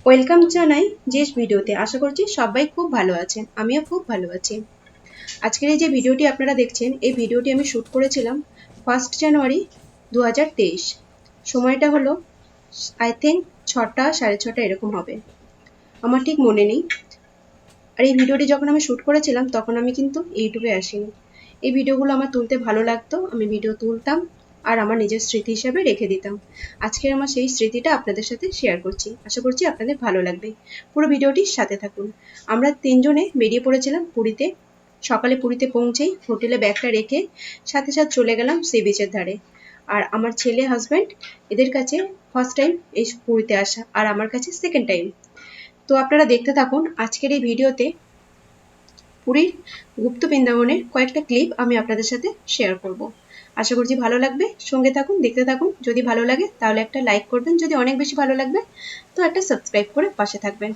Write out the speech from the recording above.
Welcome জানাই JS ভিডিওতে। আশা করছি সবাই খুব ভালো আছেন, আমিও খুব ভালো আছি। আজকের এই যে ভিডিওটি আপনারা দেখছেন, এই ভিডিওটি আমি শ্যুট করেছিলাম 1 জানুয়ারি 2023। সময়টা হলো আই থিঙ্ক 6টা 6:30 এরকম হবে, আমার ঠিক মনে নেই। আর এই ভিডিওটি যখন আমি শ্যুট করেছিলাম তখন আমি কিন্তু ইউটিউবে আসিনি। এই ভিডিওগুলো আমার তুলতে ভালো লাগতো, আমি ভিডিও তুলতাম আর আমার নিজের স্মৃতি হিসেবে রেখে দিতাম। আজকে আমার সেই স্মৃতিটা আপনাদের সাথে শেয়ার করছি, আশা করছি আপনাদের ভালো লাগবে। পুরো ভিডিওটির সাথে থাকুন। আমরা 3জনে বেরিয়ে পড়েছিলাম পুরীতে। সকালে পুরীতে পৌঁছেই হোটেলে ব্যাগটা রেখে সাথে সাথে চলে গেলাম সি বিচের ধারে। আর আমার ছেলে হাজব্যান্ড এদের কাছে ফার্স্ট টাইম এই পুরীতে আসা, আর আমার কাছে সেকেন্ড টাইম। তো আপনারা দেখতে থাকুন আজকের এই ভিডিওতে পুরীর গুপ্ত বৃন্দাবনের কয়েকটা ক্লিপ আমি আপনাদের সাথে শেয়ার করব। আশা করছি ভালো লাগবে, সঙ্গে থাকুন, দেখতে থাকুন। যদি ভালো লাগে তাহলে একটা লাইক করবেন, যদি অনেক বেশি ভালো লাগবে তো একটা সাবস্ক্রাইব করে পাশে থাকবেন।